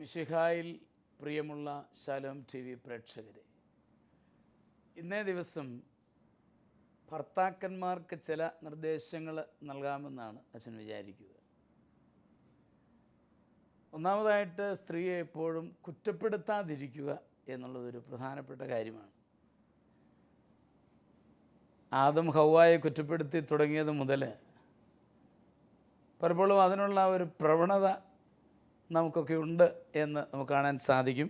മിശിഹായിൽ പ്രിയമുള്ള Shalom T V പ്രേക്ഷകരെ, ഇന്നേ ദിവസം ഭർത്താക്കന്മാർക്ക് ചില നിർദ്ദേശങ്ങൾ നൽകാമെന്നാണ് അച്ഛൻ വിചാരിക്കുക. ഒന്നാമതായിട്ട് സ്ത്രീയെ എപ്പോഴും കുറ്റപ്പെടുത്താതിരിക്കുക എന്നുള്ളതൊരു പ്രധാനപ്പെട്ട കാര്യമാണ്. ആദം ഹവ്വായെ കുറ്റപ്പെടുത്തി തുടങ്ങിയത് മുതൽ പലപ്പോഴും അതിനുള്ള ഒരു പ്രവണത നമുക്കൊക്കെ ഉണ്ട് എന്ന് നമുക്ക് കാണാൻ സാധിക്കും.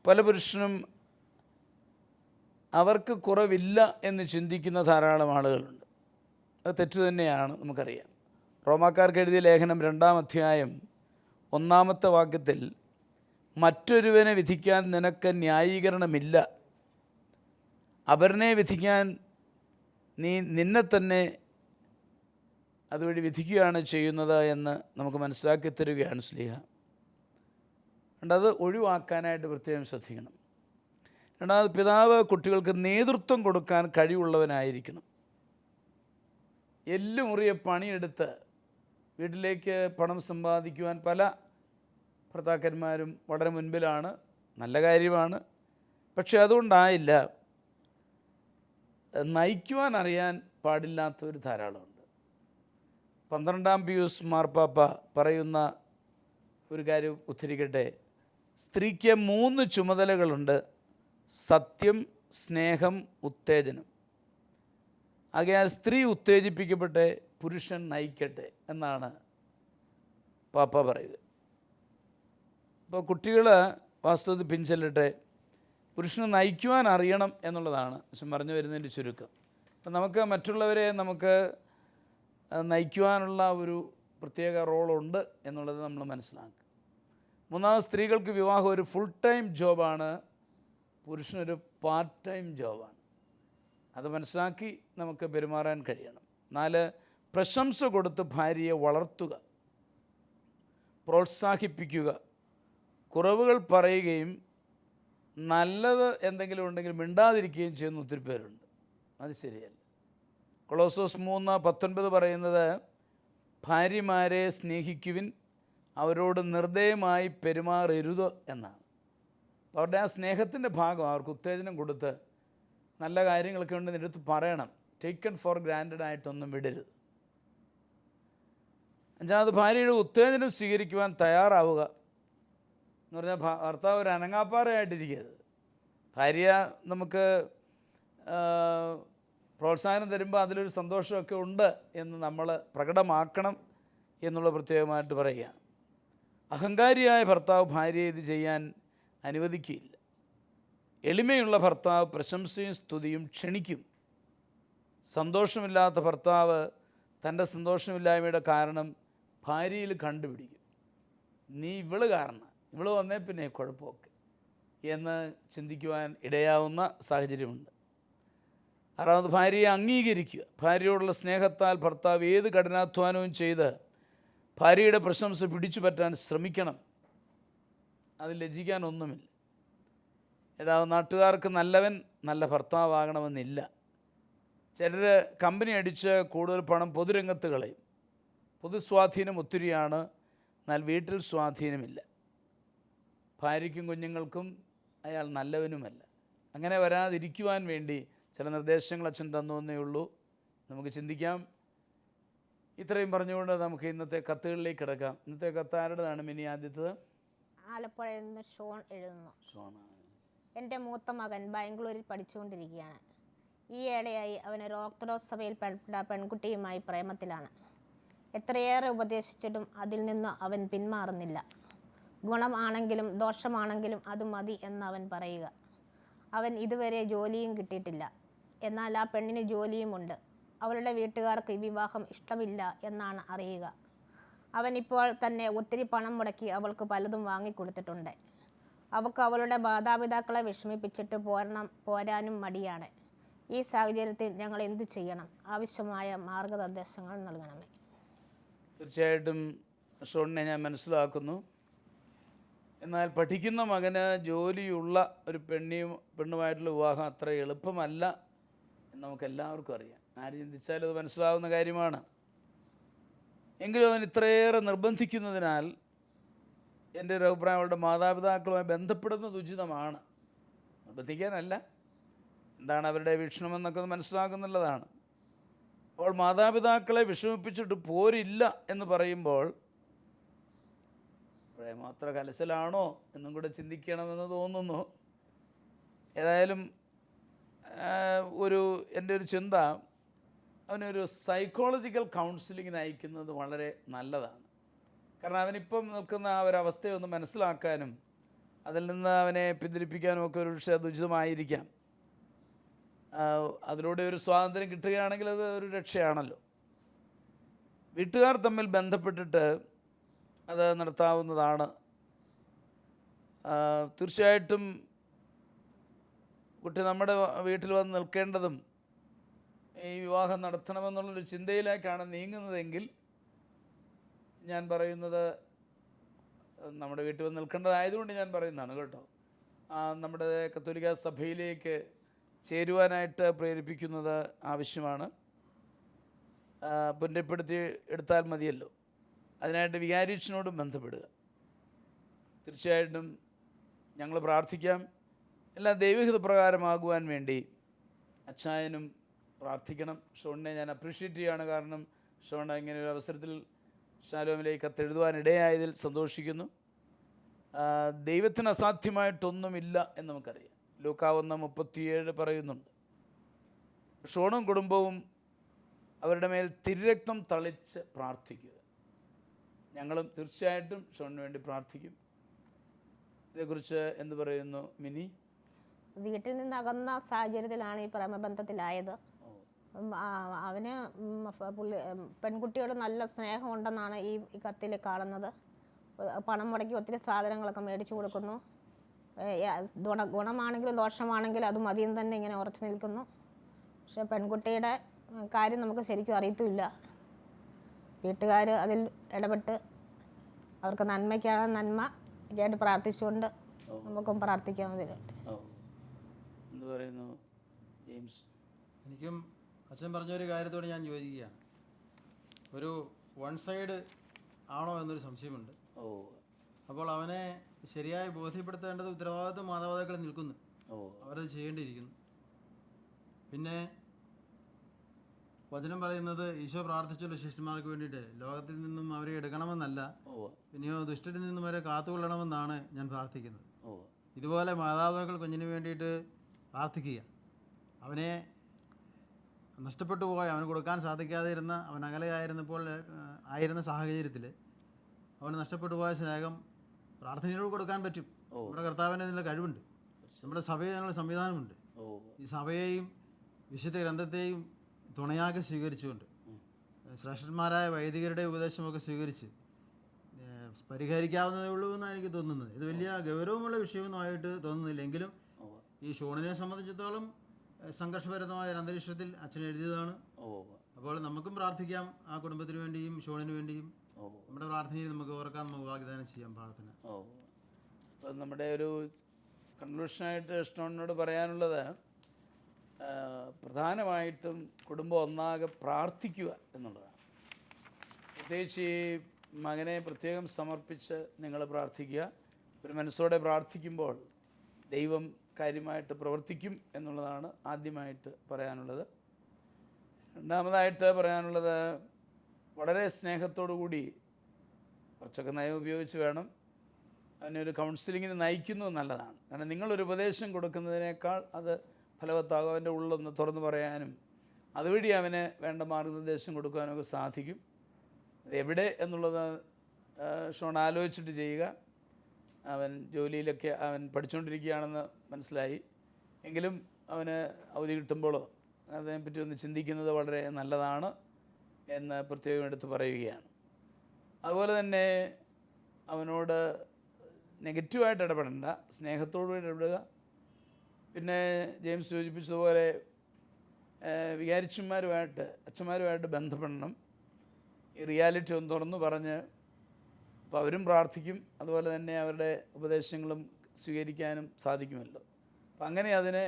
പല പുരുഷനും അവർക്ക് കുറവില്ല എന്ന് ചിന്തിക്കുന്ന ധാരാളം ആളുകളുണ്ട്. അത് തെറ്റു തന്നെയാണ്, നമുക്കറിയാം. റോമാക്കാർക്ക് എഴുതിയ ലേഖനം 2-ാം അധ്യായം 1-ാമത്തെ വാക്യത്തിൽ, മറ്റൊരുവനെ വിധിക്കാൻ നിനക്ക് ന്യായീകരണമില്ല, അപരനെ വിധിക്കാൻ നീ നിന്നെ തന്നെ അതുവഴി വിധിക്കുകയാണ് ചെയ്യുന്നത് എന്ന് നമുക്ക് മനസ്സിലാക്കി തരികയാണ് ശ്ലീഹ. അത് ഒഴിവാക്കാനായിട്ട് പ്രത്യേകം ശ്രദ്ധിക്കണം. രണ്ടാമത്, പിതാവ് കുട്ടികൾക്ക് നേതൃത്വം കൊടുക്കാൻ കഴിവുള്ളവനായിരിക്കണം. എല്ലുമുറിയെ പണിയെടുത്ത് വീട്ടിലേക്ക് പണം സമ്പാദിക്കുവാൻ പല ഭർത്താക്കന്മാരും വളരെ മുൻപിലാണ്. നല്ല കാര്യമാണ്. പക്ഷെ അതുകൊണ്ടായില്ല. നയിക്കുവാൻ അറിയാൻ പാടില്ലാത്തവർ ധാരാളമുണ്ട്. 12-ാം പിയൂസ് മാർപ്പാപ്പ പറയുന്ന ഒരു കാര്യം ഉദ്ധരിക്കട്ടെ. സ്ത്രീക്ക് 3 ചുമതലകളുണ്ട്: സത്യം, സ്നേഹം, ഉത്തേജനം. ആകയാൽ സ്ത്രീ ഉത്തേജിപ്പിക്കട്ടെ, പുരുഷൻ നയിക്കട്ടെ എന്നാണ് പാപ്പ പറയുക. അപ്പോൾ കുട്ടികൾ വാസ്തവത്തിൽ പിൻചെല്ലട്ടെ, പുരുഷനെ നയിക്കുവാൻ അറിയണം എന്നുള്ളതാണ് അച്ഛൻ പറഞ്ഞു വരുന്നതിൻ്റെ ചുരുക്കം. അപ്പം നമുക്ക് മറ്റുള്ളവരെ നയിക്കുവാനുള്ള ഒരു പ്രത്യേക റോളുണ്ട് എന്നുള്ളത് നമ്മൾ മനസ്സിലാക്കുക. മൂന്നാമത്, സ്ത്രീകൾക്ക് വിവാഹം ഒരു ഫുൾ ടൈം ജോബാണ്, പുരുഷനൊരു പാർട്ട് ടൈം ജോബാണ്. അത് മനസ്സിലാക്കി നമുക്ക് പെരുമാറാൻ കഴിയണം. 4, പ്രശംസ കൊടുത്ത് ഭാര്യയെ വളർത്തുക, പ്രോത്സാഹിപ്പിക്കുക. കുറവുകൾ പറയുകയും നല്ലത് എന്തെങ്കിലും ഉണ്ടെങ്കിൽ മിണ്ടാതിരിക്കുകയും ചെയ്യുന്ന ഒത്തിരി പേരുണ്ട്. അത് ശരിയല്ല. കൊളോസോസ് 3:19 പറയുന്നത്, ഭാര്യമാരെ സ്നേഹിക്കുവിൻ, അവരോട് നിർദ്ദയമായി പെരുമാറരുത് എന്നാണ്. അവരുടെ ആ സ്നേഹത്തിൻ്റെ ഭാഗം അവർക്ക് ഉത്തേജനം കൊടുത്ത് നല്ല കാര്യങ്ങളൊക്കെ ഉണ്ടെന്ന് എടുത്ത് പറയണം. ടേക്കൺ ഫോർ ഗ്രാൻഡഡ് ആയിട്ടൊന്നും വിടരുത്. 5ാമത്, ഭാര്യയുടെ ഉത്തേജനം സ്വീകരിക്കുവാൻ തയ്യാറാവുക എന്ന് പറഞ്ഞാൽ ഭർത്താവ് ഒരു അനങ്ങാപ്പാറയായിട്ടിരിക്കരുത്. ഭാര്യ നമുക്ക് പ്രോത്സാഹനം തരുമ്പോൾ അതിലൊരു സന്തോഷമൊക്കെ ഉണ്ട് എന്ന് നമ്മൾ പ്രകടമാക്കണം എന്നുള്ള പ്രത്യേകമായിട്ട് പറയുകയാണ്. അഹങ്കാരിയായ ഭർത്താവ് ഭാര്യയെ ഇത് ചെയ്യാൻ അനുവദിക്കുകയില്ല. എളിമയുള്ള ഭർത്താവ് പ്രശംസയും സ്തുതിയും ക്ഷണിക്കും. സന്തോഷമില്ലാത്ത ഭർത്താവ് തൻ്റെ സന്തോഷമില്ലായ്മയുടെ കാരണം ഭാര്യയിൽ കണ്ടുപിടിക്കും. നീ ഇവള് കാരണം, ഇവള് വന്നേ പിന്നെ കുഴപ്പമൊക്കെ എന്ന് ചിന്തിക്കുവാൻ ഇടയാവുന്ന സാഹചര്യമുണ്ട്. 6ാമത്, ഭാര്യയെ അംഗീകരിക്കുക. ഭാര്യയോടുള്ള സ്നേഹത്താൽ ഭർത്താവ് ഏത് കഠിനാധ്വാനവും ചെയ്ത് ഭാര്യയുടെ പ്രശംസ പിടിച്ചു പറ്റാൻ ശ്രമിക്കണം. അത് ലജ്ജിക്കാനൊന്നുമില്ല. നാട്ടുകാർക്ക് നല്ലവൻ നല്ല ഭർത്താവാകണമെന്നില്ല. ചിലർ കമ്പനി അടിച്ച് കൂടുതൽ പണം പൊതുരംഗത്ത് കളയും. പൊതുസ്വാധീനം ഒത്തിരിയാണ്, എന്നാൽ വീട്ടിൽ സ്വാധീനമില്ല. ഭാര്യയ്ക്കും കുഞ്ഞുങ്ങൾക്കും അയാൾ നല്ലവനുമല്ല. അങ്ങനെ വരാതിരിക്കുവാൻ വേണ്ടി ചില നിർദ്ദേശങ്ങൾ അച്ഛൻ തന്നു എന്നേ ഉള്ളൂ. നമുക്ക് ചിന്തിക്കാം. ഇത്രയും പറഞ്ഞുകൊണ്ട് നമുക്ക് ഇന്നത്തെ കത്തുകളിലേക്ക് കിടക്കാം. ഇന്നത്തെ കത്ത് ആരുടേതാണ് മിനി? ആദ്യത്തത് ആലപ്പുഴയിൽ നിന്ന് ഷോൺ എഴുതുന്നു. ഷോണാണ്. എൻ്റെ മൂത്ത മകൻ ബാംഗ്ലൂരിൽ പഠിച്ചുകൊണ്ടിരിക്കുകയാണ്. ഈയിടെയായി അവനൊരു ഓർത്തഡോക്സ് സഭയിൽപ്പെട്ട പെൺകുട്ടിയുമായി പ്രേമത്തിലാണ്. എത്രയേറെ ഉപദേശിച്ചിട്ടും അതിൽ നിന്ന് അവൻ പിന്മാറുന്നില്ല. ഗുണം ആണെങ്കിലും ദോഷമാണെങ്കിലും അത് മതി എന്നവൻ പറയുക. അവൻ ഇതുവരെ ജോലിയും കിട്ടിയിട്ടില്ല. എന്നാൽ ആ പെണ്ണിന് ജോലിയുമുണ്ട്. അവളുടെ വീട്ടുകാർക്ക് ഈ വിവാഹം ഇഷ്ടമില്ല എന്നാണ് അറിയുക. അവൻ ഇപ്പോൾ തന്നെ ഒത്തിരി പണം മുടക്കി അവൾക്ക് പലതും വാങ്ങിക്കൊടുത്തിട്ടുണ്ട്. അവൾക്ക് അവളുടെ മാതാപിതാക്കളെ വിഷമിപ്പിച്ചിട്ട് പോരാനും മടിയാണ്. ഈ സാഹചര്യത്തിൽ ഞങ്ങൾ എന്തു ചെയ്യണം? ആവശ്യമായ മാർഗനിർദ്ദേശങ്ങൾ നൽകണമേ. തീർച്ചയായിട്ടും ഷോണിനെ ഞാൻ മനസ്സിലാക്കുന്നു. എന്നാൽ പഠിക്കുന്ന മകന് ജോലിയുള്ള ഒരു പെണ്ണുമായിട്ടുള്ള വിവാഹം അത്ര എളുപ്പമല്ല എന്ന് നമുക്കെല്ലാവർക്കും അറിയാം. ആര് ചിന്തിച്ചാലും അത് മനസ്സിലാവുന്ന കാര്യമാണ്. എങ്കിലും അവൻ ഇത്രയേറെ നിർബന്ധിക്കുന്നതിനാൽ എൻ്റെ ഒരു അഭിപ്രായം അവളുടെ മാതാപിതാക്കളുമായി ബന്ധപ്പെടുന്നത് ഉചിതമാണ്. നിർബന്ധിക്കാനല്ല, എന്താണ് അവരുടെ വീക്ഷണമെന്നൊക്കെ ഒന്ന് മനസ്സിലാക്കുന്നുള്ളതാണ്. അപ്പോൾ മാതാപിതാക്കളെ വിഷമിപ്പിച്ചിട്ട് പോരില്ല എന്ന് പറയുമ്പോൾ പ്രേമത്ര കലശലാണോ എന്നും കൂടെ ചിന്തിക്കണമെന്ന് തോന്നുന്നു. ഏതായാലും എൻ്റെ ഒരു ചിന്ത, അവനൊരു സൈക്കോളജിക്കൽ കൗൺസിലിങ്ങിന് അയക്കുന്നത് വളരെ നല്ലതാണ്. കാരണം അവനിപ്പം നിൽക്കുന്ന ആ ഒരവസ്ഥയെ ഒന്ന് മനസ്സിലാക്കാനും അതിൽ നിന്ന് അവനെ പിന്തിരിപ്പിക്കാനും ഒക്കെ ഒരു പക്ഷേ അത് ഉചിതമായിരിക്കാം. അതിലൂടെ ഒരു സ്വാതന്ത്ര്യം കിട്ടുകയാണെങ്കിൽ അത് ഒരു രക്ഷയാണല്ലോ. വീട്ടുകാർ തമ്മിൽ ബന്ധപ്പെട്ടിട്ട് അത് നടത്താവുന്നതാണ്. തീർച്ചയായിട്ടും കുട്ടി നമ്മുടെ വീട്ടിൽ വന്ന് നിൽക്കേണ്ടതും ഈ വിവാഹം നടത്തണമെന്നുള്ളൊരു ചിന്തയിലേക്കാണ് നീങ്ങുന്നതെങ്കിൽ ഞാൻ പറയുന്നത്, നമ്മുടെ വീട്ടിൽ വന്ന് നിൽക്കേണ്ടതായതുകൊണ്ട് ഞാൻ പറയുന്നതാണ് കേട്ടോ, നമ്മുടെ കത്തോലിക്ക സഭയിലേക്ക് ചേരുവാനായിട്ട് പ്രേരിപ്പിക്കുന്നത് ആവശ്യമാണ്. പുനഃപ്പെടുത്തി എടുത്താൽ മതിയല്ലോ. അതിനായിട്ട് വികാരിയച്ഛനോടും ബന്ധപ്പെടുക. തീർച്ചയായിട്ടും ഞങ്ങൾ പ്രാർത്ഥിക്കാം. എല്ലാം ദൈവഹിത പ്രകാരമാകുവാൻ വേണ്ടി അച്ചായനും പ്രാർത്ഥിക്കണം. ഷോണിനെ ഞാൻ അപ്രീഷിയേറ്റ് ചെയ്യുകയാണ്. കാരണം ഷോൺ ഇങ്ങനെ ഒരു അവസരത്തിൽ ഷാലോമിലേക്ക് കത്തെഴുതുവാനിടയായതിൽ സന്തോഷിക്കുന്നു. ദൈവത്തിന് അസാധ്യമായിട്ടൊന്നുമില്ല എന്ന് നമുക്കറിയാം. ലൂക്കാ 1:37 പറയുന്നുണ്ട്. ഷോണും കുടുംബവും അവരുടെ മേൽ തിരുരക്തം തളിച്ച് പ്രാർത്ഥിക്കുക. ഞങ്ങളും തീർച്ചയായിട്ടും ഷോണിന് വേണ്ടി പ്രാർത്ഥിക്കും. ഇതേക്കുറിച്ച് എന്ത് പറയുന്നു മിനി? വീട്ടിൽ നിന്ന് അകന്ന സാഹചര്യത്തിലാണ് ഈ പ്രേമബന്ധത്തിലായത്. അവന് പെൺകുട്ടിയോട് നല്ല സ്നേഹമുണ്ടെന്നാണ് ഈ കത്തിൽ കാണുന്നത്. പണം മുടക്കി ഒത്തിരി സാധനങ്ങളൊക്കെ മേടിച്ചു കൊടുക്കുന്നു. ഗുണമാണെങ്കിലും ദോഷമാണെങ്കിലും അത് മതിയെന്ന് തന്നെ ഇങ്ങനെ ഉറച്ചു നിൽക്കുന്നു. പക്ഷെ പെൺകുട്ടിയുടെ കാര്യം നമുക്ക് ശരിക്കും അറിയത്തുമില്ല. വീട്ടുകാർ അതിൽ ഇടപെട്ട് അവർക്ക് നന്മയ്ക്കാണ് നന്മ കേട്ട് പ്രാർത്ഥിച്ചുകൊണ്ട് നമുക്കും പ്രാർത്ഥിക്കാം. എന്ത് പറയുന്നു ജെയിംസ്? എനിക്കും അച്ഛൻ പറഞ്ഞൊരു കാര്യത്തോട് ഞാൻ യോജിക്കുകയാണ്. ഒരു വൺ സൈഡ് ആണോ എന്നൊരു സംശയമുണ്ട്. അപ്പോൾ അവനെ ശരിയായി ബോധ്യപ്പെടുത്തേണ്ടത് ഉത്തരവാദിത്വം മാതാപിതാക്കളിൽ നിൽക്കുന്നു. അവരത് ചെയ്യേണ്ടിയിരിക്കുന്നു. പിന്നെ വചനം പറയുന്നത് ഈശോ പ്രാർത്ഥിച്ചുള്ള ശിഷ്യന്മാർക്ക് വേണ്ടിയിട്ട് ലോകത്തിൽ നിന്നും അവരെ എടുക്കണമെന്നല്ല, പിന്നെയോ ദുഷ്ടരിൽ നിന്നും അവരെ കാത്തുകൊള്ളണമെന്നാണ് ഞാൻ പ്രാർത്ഥിക്കുന്നത്. ഇതുപോലെ മാതാപിതാക്കൾ കുഞ്ഞിന് വേണ്ടിയിട്ട് പ്രാർത്ഥിക്കുക. അവനെ നഷ്ടപ്പെട്ടു പോയ, അവന് കൊടുക്കാൻ സാധിക്കാതെ ഇരുന്ന, അവൻ അകലെയായിരുന്നപ്പോൾ ആയിരുന്ന സാഹചര്യത്തിൽ അവന് നഷ്ടപ്പെട്ടു പോയ സ്നേഹം പ്രാർത്ഥനയിലൂടെ കൊടുക്കാൻ പറ്റും. നമ്മുടെ കർത്താവിന് അതിനുള്ള കഴിവുണ്ട്. നമ്മുടെ സഭയിൽ അതിനുള്ള സംവിധാനമുണ്ട്. ഈ സഭയെയും വിശുദ്ധ ഗ്രന്ഥത്തെയും തുണയാക്കി സ്വീകരിച്ചുകൊണ്ട് ശ്രേഷ്ഠന്മാരായ വൈദികരുടെ ഉപദേശമൊക്കെ സ്വീകരിച്ച് പരിഹരിക്കാവുന്നതേ ഉള്ളൂ എന്നാണ് എനിക്ക് തോന്നുന്നത്. ഇത് വലിയ ഗൗരവമുള്ള വിഷയമൊന്നുമായിട്ട് തോന്നുന്നില്ല. എങ്കിലും ഈ ഷോണിനെ സംബന്ധിച്ചിടത്തോളം സംഘർഷപരമായ ഒരു അന്തരീക്ഷത്തിൽ അച്ഛൻ എഴുതിയതാണ്. അപ്പോൾ നമുക്കും പ്രാർത്ഥിക്കാം, ആ കുടുംബത്തിന് വേണ്ടിയും ഷോണിന് വേണ്ടിയും. നമ്മുടെ പ്രാർത്ഥനയിൽ നമുക്ക് ഓർക്കാൻ, നമുക്ക് വാഗ്ദാനം ചെയ്യാം പ്രാർത്ഥന. അപ്പം നമ്മുടെ ഒരു കൺക്ലൂഷനായിട്ട് ഷോണിനോട് പറയാനുള്ളത്, പ്രധാനമായിട്ടും കുടുംബം ഒന്നാകെ പ്രാർത്ഥിക്കുക എന്നുള്ളതാണ്. പ്രത്യേകിച്ച് ഈ മകനെ പ്രത്യേകം സമർപ്പിച്ച് നിങ്ങൾ പ്രാർത്ഥിക്കുക. ഒരു മനസ്സോടെ പ്രാർത്ഥിക്കുമ്പോൾ ദൈവം കാര്യമായിട്ട് പ്രവർത്തിക്കും എന്നുള്ളതാണ് ആദ്യമായിട്ട് പറയാനുള്ളത്. രണ്ടാമതായിട്ട് പറയാനുള്ളത്, വളരെ സ്നേഹത്തോടു കൂടി കുറച്ചൊക്കെ നയം ഉപയോഗിച്ച് വേണം അതിനൊരു കൗൺസിലിങ്ങിന് നയിക്കുന്നത് നല്ലതാണ്. കാരണം നിങ്ങളൊരു ഉപദേശം കൊടുക്കുന്നതിനേക്കാൾ അത് ഫലവത്താകും. അവൻ്റെ ഉള്ളൊന്ന് തുറന്നു പറയാനും അതുവഴി അവന് വേണ്ട മാർഗനിർദ്ദേശം കൊടുക്കാനൊക്കെ സാധിക്കും. അതെവിടെ എന്നുള്ളത് ഷോൺ ആലോചിച്ചിട്ട് ചെയ്യുക. അവൻ ജോലിയിലൊക്കെ അവൻ പഠിച്ചുകൊണ്ടിരിക്കുകയാണെന്ന് മനസ്സിലായി. എങ്കിലും അവന് അവധി കിട്ടുമ്പോഴോ അതിനെപ്പറ്റി ഒന്ന് ചിന്തിക്കുന്നത് വളരെ നല്ലതാണ് എന്ന് പ്രത്യേകം എടുത്ത് പറയുകയാണ്. അതുപോലെ തന്നെ അവനോട് നെഗറ്റീവായിട്ട് ഇടപെടേണ്ട, സ്നേഹത്തോടുകൂടി ഇടപെടുക. പിന്നെ ജെയിംസ് സൂചിപ്പിച്ചതുപോലെ വികാരിച്ചന്മാരുമായിട്ട്, അച്ഛന്മാരുമായിട്ട് ബന്ധപ്പെടണം. ഈ റിയാലിറ്റി ഒന്ന് തുറന്നു പറഞ്ഞ്, അപ്പോൾ അവരും പ്രാർത്ഥിക്കും, അതുപോലെ തന്നെ അവരുടെ ഉപദേശങ്ങളും സ്വീകരിക്കാനും സാധിക്കുമല്ലോ. അപ്പം അങ്ങനെ അതിനെ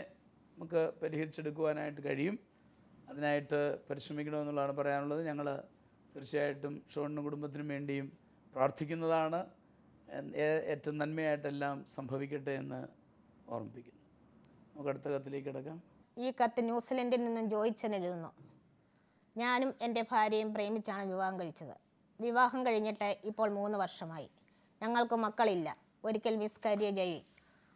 നമുക്ക് പരിഹരിച്ചെടുക്കുവാനായിട്ട് കഴിയും. അതിനായിട്ട് പരിശ്രമിക്കണമെന്നുള്ളതാണ് പറയാനുള്ളത്. ഞങ്ങൾ തീർച്ചയായിട്ടും ഷോണിനും കുടുംബത്തിനും വേണ്ടിയും പ്രാർത്ഥിക്കുന്നതാണ്. ഏറ്റവും നന്മയായിട്ടെല്ലാം സംഭവിക്കട്ടെ എന്ന് ഓർമ്മിപ്പിക്കുന്നു. നമുക്ക് അടുത്ത കത്തിലേക്ക് കിടക്കാം. ഈ കത്ത് ന്യൂസിലൻഡിൽ നിന്നും ജോയിച്ചൻ എഴുതുന്നു. ഞാനും എൻ്റെ ഭാര്യയും പ്രേമിച്ചാണ് വിവാഹം കഴിച്ചത്. വിവാഹം കഴിഞ്ഞിട്ട് ഇപ്പോൾ 3 വർഷമായി. ഞങ്ങൾക്ക് മക്കളില്ല. ഒരിക്കൽ മിസ്കാരിയേജ് ആയി.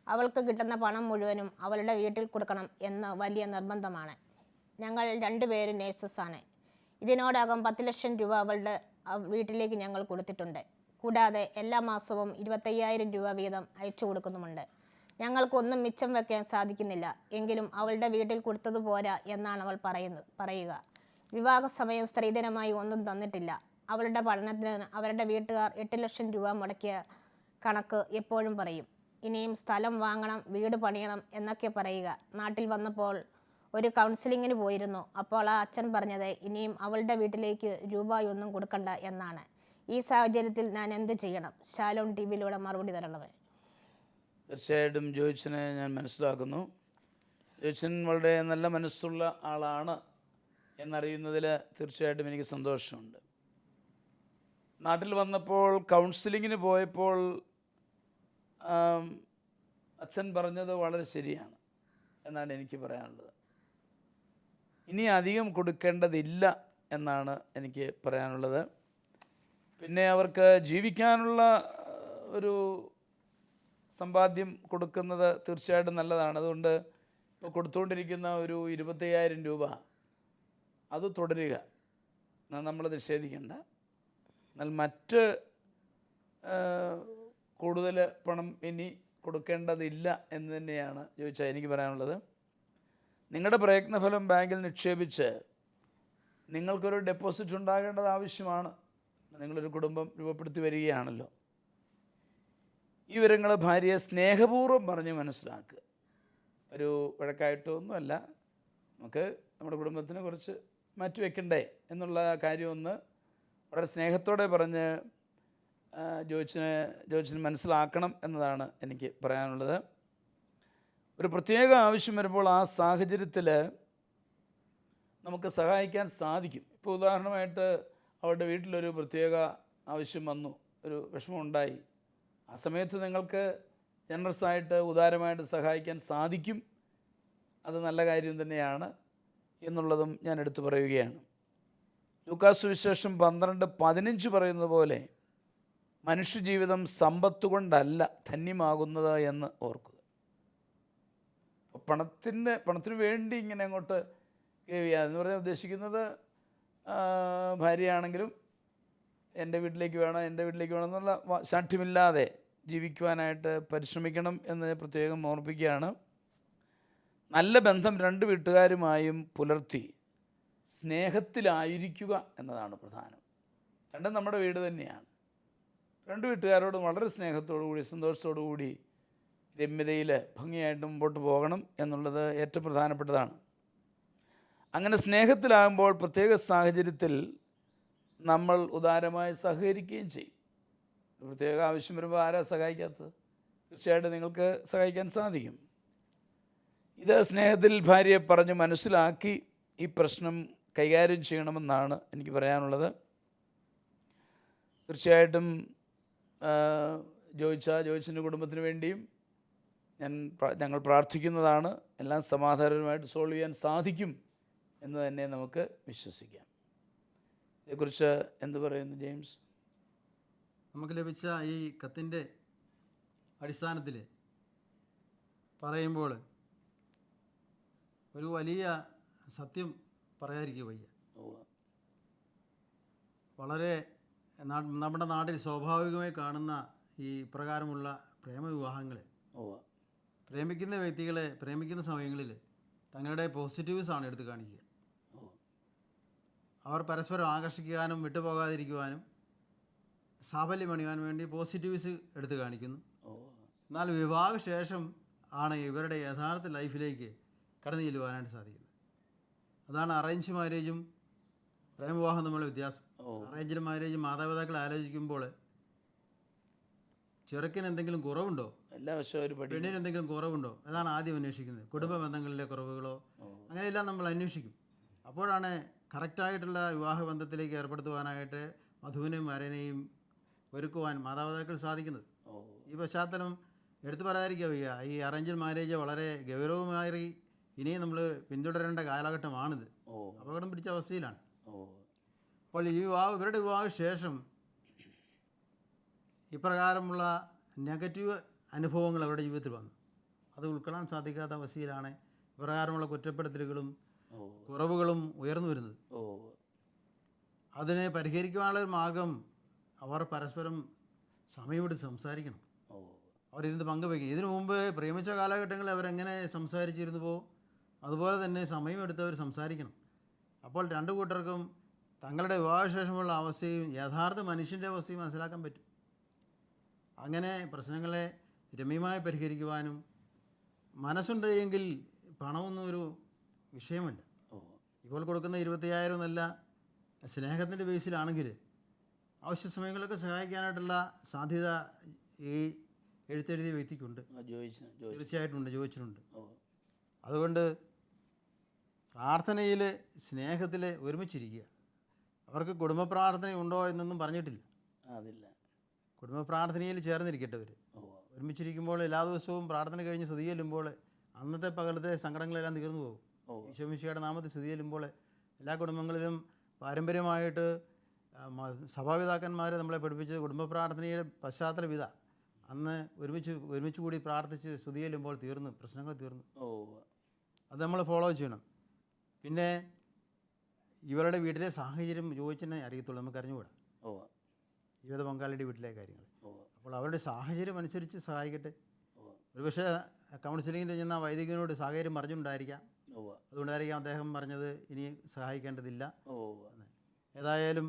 അവൾക്ക് കിട്ടുന്ന പണം മുഴുവനും അവളുടെ വീട്ടിൽ കൊടുക്കണം എന്ന് വലിയ നിർബന്ധമാണ്. ഞങ്ങൾ 2 പേരും നേഴ്സസാണ്. ഇതിനോടകം 10 ലക്ഷം രൂപ അവളുടെ വീട്ടിലേക്ക് ഞങ്ങൾ കൊടുത്തിട്ടുണ്ട്. കൂടാതെ എല്ലാ മാസവും 25,000 രൂപ വീതം അയച്ചു കൊടുക്കുന്നുമുണ്ട്. ഞങ്ങൾക്കൊന്നും മിച്ചം വെക്കാൻ സാധിക്കുന്നില്ല. എങ്കിലും അവളുടെ വീട്ടിൽ കൊടുത്തത് പോരാ എന്നാണ് അവൾ പറയുക. വിവാഹ സമയം സ്ത്രീധനമായി ഒന്നും തന്നിട്ടില്ല. അവളുടെ പഠനത്തിന് അവരുടെ വീട്ടുകാർ 8 ലക്ഷം രൂപ മുടക്കിയ കണക്ക് എപ്പോഴും പറയും. ഇനിയും സ്ഥലം വാങ്ങണം, വീട് പണിയണം എന്നൊക്കെ പറയുക. നാട്ടിൽ വന്നപ്പോൾ ഒരു കൗൺസിലിങ്ങിന് പോയിരുന്നു. അപ്പോൾ ആ അച്ഛൻ പറഞ്ഞത് ഇനിയും അവളുടെ വീട്ടിലേക്ക് രൂപയൊന്നും കൊടുക്കണ്ട എന്നാണ്. ഈ സാഹചര്യത്തിൽ ഞാൻ എന്ത് ചെയ്യണം? ശാലോം TV-യിലൂടെ മറുപടി തരണമേ. തീർച്ചയായിട്ടും ജോയിച്ചനെ ഞാൻ മനസ്സിലാക്കുന്നു. ജോയിച്ചൻ വളരെ നല്ല മനസ്സുള്ള ആളാണ് എന്നറിയുന്നതിൽ തീർച്ചയായിട്ടും എനിക്ക് സന്തോഷമുണ്ട്. നാട്ടിൽ വന്നപ്പോൾ കൗൺസിലിങ്ങിന് പോയപ്പോൾ അച്ഛൻ പറഞ്ഞത് വളരെ ശരിയാണ് എന്നാണ് എനിക്ക് പറയാനുള്ളത്. ഇനി അധികം കൊടുക്കേണ്ടതില്ല എന്നാണ് എനിക്ക് പറയാനുള്ളത്. പിന്നെ അവർക്ക് ജീവിക്കാനുള്ള ഒരു സമ്പാദ്യം കൊടുക്കുന്നത് തീർച്ചയായിട്ടും നല്ലതാണ്. അതുകൊണ്ട് ഇപ്പോൾ കൊടുത്തുകൊണ്ടിരിക്കുന്ന ഒരു 25,000 രൂപ അത് തുടരുക, നമ്മൾ നിഷേധിക്കേണ്ട. എന്നാൽ മറ്റ് കൂടുതൽ പണം ഇനി കൊടുക്കേണ്ടതില്ല എന്ന് തന്നെയാണ് ചോദിച്ചാൽ എനിക്ക് പറയാനുള്ളത്. നിങ്ങളുടെ പ്രയത്നഫലം ബാങ്കിൽ നിക്ഷേപിച്ച് നിങ്ങൾക്കൊരു ഡെപ്പോസിറ്റ് ഉണ്ടാകേണ്ടത് ആവശ്യമാണ്. നിങ്ങളൊരു കുടുംബം രൂപപ്പെടുത്തി വരികയാണല്ലോ. ഈ വിവരങ്ങൾ ഭാര്യയെ സ്നേഹപൂർവ്വം പറഞ്ഞ് മനസ്സിലാക്കുക. ഒരു വഴക്കായിട്ടൊന്നുമല്ല, നമുക്ക് നമ്മുടെ കുടുംബത്തിന് കുറച്ച് മാറ്റി വയ്ക്കണ്ടേ എന്നുള്ള കാര്യമൊന്ന് വളരെ സ്നേഹത്തോടെ പറഞ്ഞ് ജോയിച്ചിന് മനസ്സിലാക്കണം എന്നതാണ് എനിക്ക് പറയാനുള്ളത്. ഒരു പ്രത്യേക ആവശ്യം വരുമ്പോൾ ആ സാഹചര്യത്തിൽ നമുക്ക് സഹായിക്കാൻ സാധിക്കും. ഇപ്പോൾ ഉദാഹരണമായിട്ട് അവരുടെ വീട്ടിലൊരു പ്രത്യേക ആവശ്യം വന്നു, ഒരു വിഷമമുണ്ടായി. ആ സമയത്ത് നിങ്ങൾക്ക് ജനറസായിട്ട് ഉദാരമായിട്ട് സഹായിക്കാൻ സാധിക്കും. അത് നല്ല കാര്യം തന്നെയാണ് എന്നുള്ളതും ഞാൻ എടുത്തു പറയുകയാണ്. ലൂക്കാസ് സുവിശേഷം 12:15 പറയുന്നത് പോലെ മനുഷ്യജീവിതം സമ്പത്ത് കൊണ്ടല്ല ധന്യമാകുന്നത് എന്ന് ഓർക്കുക. പണത്തിന് വേണ്ടി ഇങ്ങനെ അങ്ങോട്ട് എന്ന് പറയാൻ ഉദ്ദേശിക്കുന്നത് ഭാര്യയാണെങ്കിലും എൻ്റെ വീട്ടിലേക്ക് വേണം എന്നുള്ള ശാഠ്യമില്ലാതെ ജീവിക്കുവാനായിട്ട് പരിശ്രമിക്കണം എന്ന് പ്രത്യേകം ഓർമ്മിപ്പിക്കുകയാണ്. നല്ല ബന്ധം 2 വീട്ടുകാരുമായും പുലർത്തി സ്നേഹത്തിലായിരിക്കുക എന്നതാണ് പ്രധാനം. രണ്ടും നമ്മുടെ വീട് തന്നെയാണ്. 2 വീട്ടുകാരോടും വളരെ സ്നേഹത്തോടു കൂടി സന്തോഷത്തോടു കൂടി രമ്യതയിൽ ഭംഗിയായിട്ട് മുമ്പോട്ട് പോകണം എന്നുള്ളത് ഏറ്റവും പ്രധാനപ്പെട്ടതാണ്. അങ്ങനെ സ്നേഹത്തിലാകുമ്പോൾ പ്രത്യേക സാഹചര്യത്തിൽ നമ്മൾ ഉദാരമായി സഹകരിക്കുകയും ചെയ്യും. പ്രത്യേക ആവശ്യം വരുമ്പോൾ ആരാ സഹായിക്കാത്തത്? തീർച്ചയായിട്ടും നിങ്ങൾക്ക് സഹായിക്കാൻ സാധിക്കും. ഇത് സ്നേഹത്തിൽ ഭാര്യയെ പറഞ്ഞ് മനസ്സിലാക്കി ഈ പ്രശ്നം കൈകാര്യം ചെയ്യണമെന്നാണ് എനിക്ക് പറയാനുള്ളത്. തീർച്ചയായിട്ടും ജോയിച്ചിൻ്റെ കുടുംബത്തിന് വേണ്ടിയും ഞങ്ങൾ പ്രാർത്ഥിക്കുന്നതാണ്. എല്ലാം സമാധാനപരമായിട്ട് സോൾവ് ചെയ്യാൻ സാധിക്കും എന്ന് തന്നെ നമുക്ക് വിശ്വസിക്കാം. ഇതേക്കുറിച്ച് എന്ത് പറയുന്നു ജെയിംസ്? നമുക്ക് ലഭിച്ച ഈ കത്തിൻ്റെ അടിസ്ഥാനത്തിൽ പറയുമ്പോൾ ഒരു വലിയ സത്യം പറയാതിരിക്കുക വയ്യ. വളരെ നമ്മുടെ നാട്ടിൽ സ്വാഭാവികമായി കാണുന്ന ഈ പ്രകാരമുള്ള പ്രേമവിവാഹങ്ങൾ പ്രേമിക്കുന്ന വ്യക്തികളെ പ്രേമിക്കുന്ന സമയങ്ങളിൽ തങ്ങളുടെ പോസിറ്റീവ്സാണ് എടുത്ത് കാണിക്കുക. അവർ പരസ്പരം ആകർഷിക്കാനും വിട്ടുപോകാതിരിക്കുവാനും സാഫല്യം അണിയാൻ വേണ്ടി പോസിറ്റീവ്സ് എടുത്ത് കാണിക്കുന്നു. എന്നാൽ വിവാഹശേഷം ആണ് ഇവരുടെ യഥാർത്ഥ ലൈഫിലേക്ക് കടന്നു ചെല്ലുവാനായിട്ട് സാധിക്കുന്നത്. അതാണ് അറേഞ്ച് മാരേജും പ്രേമവിവാഹം തമ്മിലുള്ള വ്യത്യാസം. അറേഞ്ച് മാരേജ് മാതാപിതാക്കൾ ആലോചിക്കുമ്പോൾ ചെറുക്കിന് എന്തെങ്കിലും കുറവുണ്ടോ, പെണ്ണിന് എന്തെങ്കിലും കുറവുണ്ടോ, അതാണ് ആദ്യം അന്വേഷിക്കുന്നത്. കുടുംബ ബന്ധങ്ങളിലെ കുറവുകളോ അങ്ങനെയെല്ലാം നമ്മൾ അന്വേഷിക്കും. അപ്പോഴാണ് കറക്റ്റായിട്ടുള്ള വിവാഹബന്ധത്തിലേക്ക് ഏർപ്പെടുത്തുവാനായിട്ട് വധുവിനെയും വരനെയും ഒരുക്കുവാൻ മാതാപിതാക്കൾ സാധിക്കുന്നത്. ഈ പശ്ചാത്തലം എടുത്തു പറയാതിരിക്കാൻ വയ്യ. ഈ അറേഞ്ച്ഡ് മാരേജ് വളരെ ഗൗരവമായി ഇനിയും നമ്മൾ പിന്തുടരേണ്ട കാലഘട്ടമാണിത്. അപകടം പിടിച്ച അവസ്ഥയിലാണ്. അപ്പോൾ ഇവരുടെ വിവാഹ ശേഷം ഇപ്രകാരമുള്ള നെഗറ്റീവ് അനുഭവങ്ങൾ അവരുടെ ജീവിതത്തിൽ വന്നു. അത് ഉൾക്കൊള്ളാൻ സാധിക്കാത്ത അവസ്ഥയിലാണ് ഇപ്രകാരമുള്ള കുറ്റപ്പെടുത്തലുകളും കുറവുകളും ഉയർന്നു വരുന്നത്. അതിനെ പരിഹരിക്കാനുള്ള ഒരു മാർഗം അവർ പരസ്പരം സമയമെടുത്ത് സംസാരിക്കണം. അവരിരുന്ന് പങ്കുവയ്ക്കും. ഇതിനു മുമ്പ് പ്രേമിച്ച കാലഘട്ടങ്ങളിൽ അവരെങ്ങനെ സംസാരിച്ചിരുന്നുവോ അതുപോലെ തന്നെ സമയമെടുത്ത് അവർ സംസാരിക്കണം. അപ്പോൾ രണ്ടു കൂട്ടർക്കും തങ്ങളുടെ വിവാഹശേഷമുള്ള അവസ്ഥയും യഥാർത്ഥ മനുഷ്യൻ്റെ അവസ്ഥയും മനസ്സിലാക്കാൻ പറ്റും. അങ്ങനെ പ്രശ്നങ്ങളെ രമ്യമായി പരിഹരിക്കുവാനും മനസ്സുണ്ട് എങ്കിൽ പണമൊന്നും ഒരു വിഷയമല്ല. ഇപ്പോൾ കൊടുക്കുന്ന 25,000 എന്നല്ല, സ്നേഹത്തിൻ്റെ ബേസിലാണെങ്കിൽ ആവശ്യ സമയങ്ങളൊക്കെ സഹായിക്കാനായിട്ടുള്ള സാധ്യത ഈ എഴുത്തെഴുതിയ വ്യക്തിക്കുണ്ട്. തീർച്ചയായിട്ടും ജോയിച്ചിട്ടുണ്ട്. അതുകൊണ്ട് പ്രാർത്ഥനയിൽ സ്നേഹത്തിൽ ഒരുമിച്ചിരിക്കുക. അവർക്ക് കുടുംബ പ്രാർത്ഥന ഉണ്ടോ എന്നൊന്നും പറഞ്ഞിട്ടില്ല. കുടുംബ പ്രാർത്ഥനയിൽ ചേർന്നിരിക്കട്ടെ. അവർ ഒരുമിച്ചിരിക്കുമ്പോൾ എല്ലാ ദിവസവും പ്രാർത്ഥന കഴിഞ്ഞ് സ്തുതി ചെല്ലുമ്പോൾ അന്നത്തെ പകലത്തെ സങ്കടങ്ങളെല്ലാം തീർന്നു പോകും. ഈശോ മിശിഹായുടെ നാമത്തിൽ സ്തുതി ചെല്ലുമ്പോൾ എല്ലാ കുടുംബങ്ങളിലും പാരമ്പര്യമായിട്ട് സഭാപിതാക്കന്മാർ നമ്മളെ പഠിപ്പിച്ചത് കുടുംബ പ്രാർത്ഥനയുടെ പശ്ചാത്തലം ഇതാ. അന്ന് ഒരുമിച്ച് കൂടി പ്രാർത്ഥിച്ച് സ്തുതി ചെല്ലുമ്പോൾ തീർന്നു, പ്രശ്നങ്ങൾ തീർന്നു. അത് നമ്മൾ ഫോളോ ചെയ്യണം. പിന്നെ ഇവരുടെ വീട്ടിലെ സാഹചര്യം ചോദിച്ചെന്നെ അറിയത്തുള്ളൂ, നമുക്ക് അറിഞ്ഞുകൂടാ ജീവിത പങ്കാളിയുടെ വീട്ടിലെ കാര്യങ്ങൾ. അപ്പോൾ അവരുടെ സാഹചര്യം അനുസരിച്ച് സഹായിക്കട്ടെ. ഒരുപക്ഷെ കൗൺസിലിങ്ങിന് ചെന്ന വൈദികനോട് സാഹചര്യം പറഞ്ഞിട്ടുണ്ടായിരിക്കാം. അതുകൊണ്ടായിരിക്കാം അദ്ദേഹം പറഞ്ഞത് ഇനി സഹായിക്കേണ്ടതില്ല. ഏതായാലും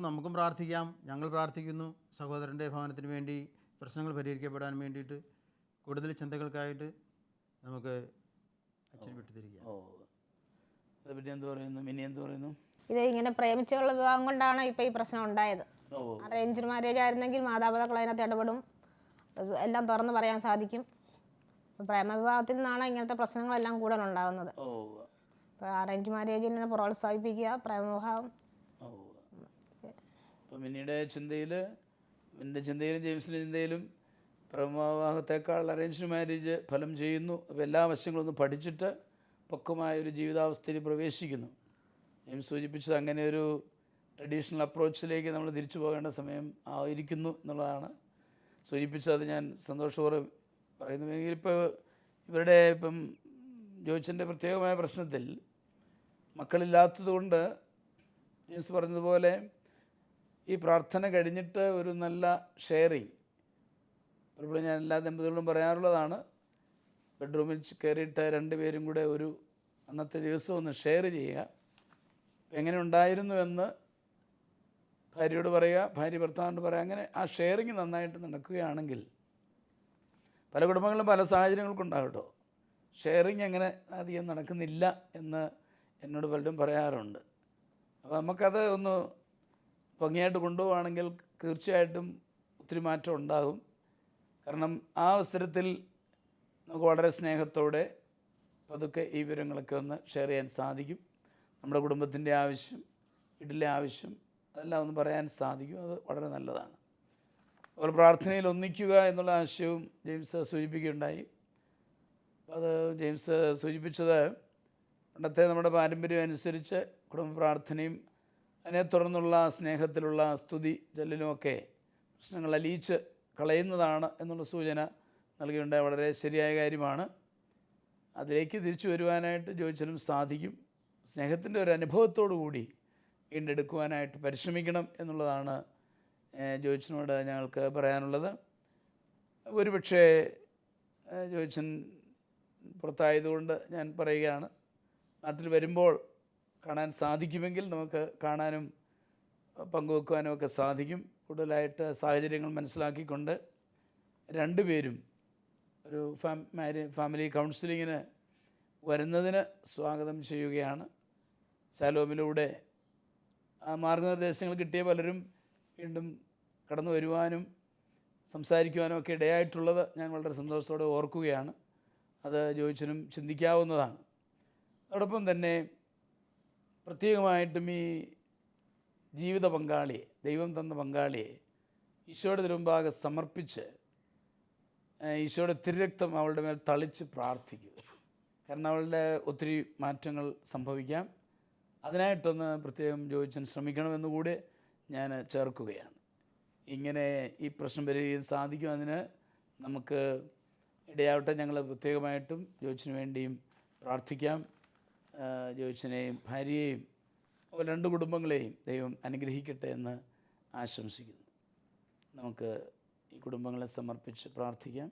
നമുക്കും പ്രാർത്ഥിക്കാം. ഞങ്ങൾ പ്രാർത്ഥിക്കുന്നു സഹോദരൻ്റെ ഭവനത്തിന് വേണ്ടി പ്രശ്നങ്ങൾ പരിഹരിക്കപ്പെടാൻ വേണ്ടിയിട്ട്. കൂടുതൽ ചിന്തകൾക്കായിട്ട് നമുക്ക് അച്ഛൻ വിട്ടുതിരിക്കാം. അതേപറ്റി എന്ത് പറയുന്നു? മിനി എന്ത് പറയുന്നു? ഇത് ഇങ്ങനെ പ്രേമിച്ചുള്ള വിവാഹം കൊണ്ടാണ് ഇപ്പോൾ ഈ പ്രശ്നം ഉണ്ടായത്. അറേഞ്ച്ഡ് മാരേജ് ആയിരുന്നെങ്കിൽ മാതാപിതാക്കൾ അതിനകത്ത് ഇടപെടും, എല്ലാം തുറന്ന് പറയാൻ സാധിക്കും. പ്രേമവിവാഹത്തിൽ നിന്നാണ് ഇങ്ങനത്തെ പ്രശ്നങ്ങളെല്ലാം കൂടുതലുണ്ടാകുന്നത്. അപ്പോൾ അറേഞ്ച് മാരേജിനെ പ്രോത്സാഹിപ്പിക്കുക, പ്രേമവിവാഹം. അപ്പോൾ മിനിയുടെ ചിന്തയിലും ജെയിംസിൻ്റെ ചിന്തയിലും പ്രേമവിവാഹത്തേക്കാൾ അറേഞ്ച്ഡ് മാരേജ് ഫലം ചെയ്യുന്നു. അപ്പോൾ എല്ലാ വശങ്ങളും ഒന്ന് പഠിച്ചിട്ട് പക്വമായൊരു ജീവിതാവസ്ഥയിൽ പ്രവേശിക്കുന്നു. ജെയിംസ് സൂചിപ്പിച്ചത് അങ്ങനെ ഒരു ട്രഡീഷണൽ അപ്രോച്ചിലേക്ക് നമ്മൾ തിരിച്ചു പോകേണ്ട സമയം ആയിരിക്കുന്നു എന്നുള്ളതാണ് സൂചിപ്പിച്ചത്. അത് ഞാൻ സന്തോഷപൂർവ്വം പറയുന്നുവെങ്കിൽ ഇപ്പം ജോയിച്ചൻ്റെ പ്രത്യേകമായ പ്രശ്നത്തിൽ മക്കളില്ലാത്തതുകൊണ്ട് ജെയിംസ് പറഞ്ഞതുപോലെ ഈ പ്രാർത്ഥന കഴിഞ്ഞിട്ട് ഒരു നല്ല ഷെയറിങ്, പലപ്പോഴും ഞാൻ എല്ലാ ദമ്പതികളോടും പറയാറുള്ളതാണ്, ബെഡ്റൂമിൽ കയറിയിട്ട് രണ്ടുപേരും കൂടെ ഒരു അന്നത്തെ ദിവസം ഒന്ന് ഷെയർ ചെയ്യുക. എങ്ങനെ ഉണ്ടായിരുന്നു എന്ന് ഭാര്യയോട് പറയുക, ഭാര്യ ഭർത്താവിനോട് പറയുക. അങ്ങനെ ആ ഷെയറിങ് നന്നായിട്ട് നടക്കുകയാണെങ്കിൽ, പല കുടുംബങ്ങളിലും പല സാഹചര്യങ്ങൾക്കുണ്ടാകും കേട്ടോ, ഷെയറിങ് അങ്ങനെ അധികം നടക്കുന്നില്ല എന്ന് എന്നോട് പലരും പറയാറുണ്ട്. അപ്പോൾ നമുക്കത് ഒന്ന് ഭംഗിയായിട്ട് കൊണ്ടുപോവുകയാണെങ്കിൽ തീർച്ചയായിട്ടും ഒത്തിരി മാറ്റം ഉണ്ടാകും. കാരണം ആ അവസരത്തിൽ നമുക്ക് വളരെ സ്നേഹത്തോടെ പതുക്കെ ഈ വിവരങ്ങളൊക്കെ ഒന്ന് ഷെയർ ചെയ്യാൻ സാധിക്കും. നമ്മുടെ കുടുംബത്തിൻ്റെ ആവശ്യം, വീട്ടിലെ ആവശ്യം, അതെല്ലാം ഒന്ന് പറയാൻ സാധിക്കും. അത് വളരെ നല്ലതാണ്. അതുപോലെ പ്രാർത്ഥനയിൽ ഒന്നിക്കുക എന്നുള്ള ആശയവും ജെയിംസ് സൂചിപ്പിക്കുകയുണ്ടായി. അത് ജെയിംസ് സൂചിപ്പിച്ചത് പണ്ടത്തെ നമ്മുടെ പാരമ്പര്യം അനുസരിച്ച് കുടുംബ പ്രാർത്ഥനയും അതിനെ തുടർന്നുള്ള സ്നേഹത്തിലുള്ള സ്തുതി ചെല്ലലുമൊക്കെ പ്രശ്നങ്ങൾ അലിയിച്ച് കളയുന്നതാണ് എന്നുള്ള സൂചന നൽകിയുണ്ടായ വളരെ ശരിയായ കാര്യമാണ്. അതിലേക്ക് തിരിച്ചു വരുവാനായിട്ട് ജോയിച്ചനും സാധിക്കും. സ്നേഹത്തിൻ്റെ ഒരു അനുഭവത്തോടു കൂടി വീണ്ടെടുക്കുവാനായിട്ട് പരിശ്രമിക്കണം എന്നുള്ളതാണ് ജോയിച്ചനോട് ഞങ്ങൾക്ക് പറയാനുള്ളത്. ഒരുപക്ഷെ ജോയിച്ചൻ പുറത്തായതുകൊണ്ട് ഞാൻ പറയുകയാണ്, നാട്ടിൽ വരുമ്പോൾ കാണാൻ സാധിക്കുമെങ്കിൽ നമുക്ക് കാണാനും പങ്കുവെക്കുവാനും ഒക്കെ സാധിക്കും. കൂടുതലായിട്ട് സാഹചര്യങ്ങൾ മനസ്സിലാക്കിക്കൊണ്ട് രണ്ടുപേരും ഒരു ഫാമിലി കൗൺസിലിങ്ങിന് വരുന്നതിന് സ്വാഗതം ചെയ്യുകയാണ്. ശാലോമിലൂടെ ആ മാർഗനിർദ്ദേശങ്ങൾ കിട്ടിയ പലരും വീണ്ടും കടന്നു വരുവാനും സംസാരിക്കുവാനും ഒക്കെ ഇടയായിട്ടുള്ളത് ഞാൻ വളരെ സന്തോഷത്തോടെ ഓർക്കുകയാണ്. അത് ജോയിച്ചനും ചിന്തിക്കാവുന്നതാണ്. അതോടൊപ്പം തന്നെ പ്രത്യേകമായിട്ടും ഈ ജീവിത പങ്കാളിയെ, ദൈവം തന്ന പങ്കാളിയെ ഈശോയുടെ തിരുമുമ്പാകെ സമർപ്പിച്ച് ഈശോയുടെ തിരുരക്തം അവളുടെ മേൽ തളിച്ച് പ്രാർത്ഥിക്കുക. കാരണം അവളുടെ ഒത്തിരി മാറ്റങ്ങൾ സംഭവിക്കാം. അതിനായിട്ടൊന്ന് പ്രത്യേകം ജോയിച്ചൻ ശ്രമിക്കണമെന്ന് കൂടെ ഞാൻ ചേർക്കുകയാണ്. ഇങ്ങനെ ഈ പ്രശ്നം പരിഹരിക്കാൻ സാധിക്കും. അതിന് നമുക്ക് ഇടയാവട്ടെ. ഞങ്ങൾ പ്രത്യേകമായിട്ടും ജോയിച്ചിന് വേണ്ടിയും പ്രാർത്ഥിക്കാം. ജോയിച്ചിനെയും ഭാര്യയെയും അതുപോലെ 2 കുടുംബങ്ങളെയും ദൈവം അനുഗ്രഹിക്കട്ടെ എന്ന് ആശംസിക്കുന്നു. നമുക്ക് ഈ കുടുംബങ്ങളെ സമർപ്പിച്ച് പ്രാർത്ഥിക്കാം.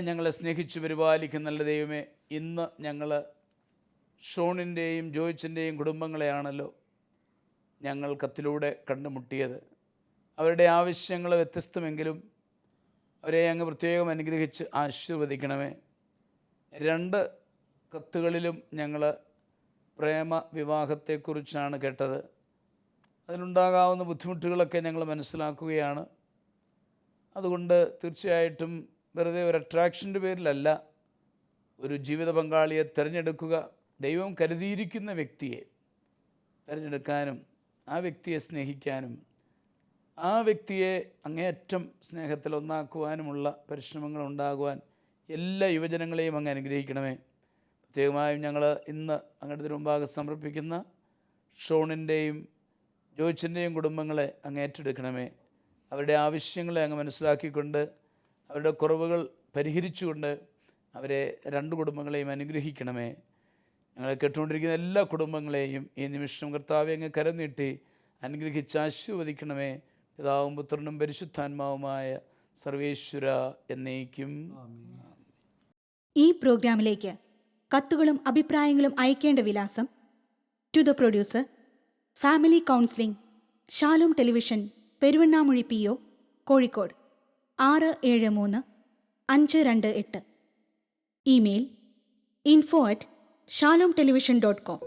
ഞങ്ങളെ സ്നേഹിച്ച് പരിപാലിക്കുന്ന നല്ല ദൈവമേ, ഇന്ന് ഞങ്ങൾ ഷോണിൻ്റെയും ജോയിച്ചിൻ്റെയും കുടുംബങ്ങളെയാണല്ലോ ഞങ്ങൾ കത്തിലൂടെ കണ്ടുമുട്ടിയത്. അവരുടെ ആവശ്യങ്ങൾ വ്യത്യസ്തമെങ്കിലും അവരെ അങ്ങ് പ്രത്യേകം അനുഗ്രഹിച്ച് ആശീർവദിക്കണമേ. 2 കത്തുകളിലും ഞങ്ങൾ പ്രേമ വിവാഹത്തെക്കുറിച്ചാണ് കേട്ടത്. അതിലുണ്ടാകാവുന്ന ബുദ്ധിമുട്ടുകളൊക്കെ ഞങ്ങൾ മനസ്സിലാക്കുകയാണ്. അതുകൊണ്ട് തീർച്ചയായിട്ടും വെറുതെ ഒരു അട്രാക്ഷൻ്റെ പേരിലല്ല ഒരു ജീവിത പങ്കാളിയെ തിരഞ്ഞെടുക്കുക. ദൈവം കരുതിയിരിക്കുന്ന വ്യക്തിയെ തിരഞ്ഞെടുക്കാനും ആ വ്യക്തിയെ സ്നേഹിക്കാനും ആ വ്യക്തിയെ അങ്ങേയറ്റം സ്നേഹത്തിൽ ഒന്നാക്കുവാനുമുള്ള പരിശ്രമങ്ങൾ ഉണ്ടാകുവാൻ എല്ലാ യുവജനങ്ങളെയും അങ്ങ് അനുഗ്രഹിക്കണമേ. പ്രത്യേകമായും ഞങ്ങൾ ഇന്ന് അങ്ങയുടെ മുമ്പാകെ സമർപ്പിക്കുന്ന ഷോണിൻ്റെയും ജോയിച്ചിൻ്റെയും കുടുംബങ്ങളെ അങ്ങ് ഏറ്റെടുക്കണമേ. അവരുടെ ആവശ്യങ്ങളെ അങ്ങ് മനസ്സിലാക്കിക്കൊണ്ട് അവരുടെ കുറവുകൾ പരിഹരിച്ചുകൊണ്ട് അവരെ 2 കുടുംബങ്ങളെയും അനുഗ്രഹിക്കണമേ. ഞങ്ങളെ കേട്ടുകൊണ്ടിരിക്കുന്ന എല്ലാ കുടുംബങ്ങളെയും ഈ നിമിഷം കർത്താവെ അങ്ങ് കരം നീട്ടി അനുഗ്രഹിച്ച് ആശീർവദിക്കണമേ. പിതാവും പുത്രനും പരിശുദ്ധാത്മാവുമായ സർവേശ്വര എന്നേക്കും. ഈ പ്രോഗ്രാമിലേക്ക് കത്തുകളും അഭിപ്രായങ്ങളും അയക്കേണ്ട വിലാസം: to the producer, family counselling, Shalom television, Peruvannamuzhi PO, Kozhikode 673528. Email info@shalomtelevision.com.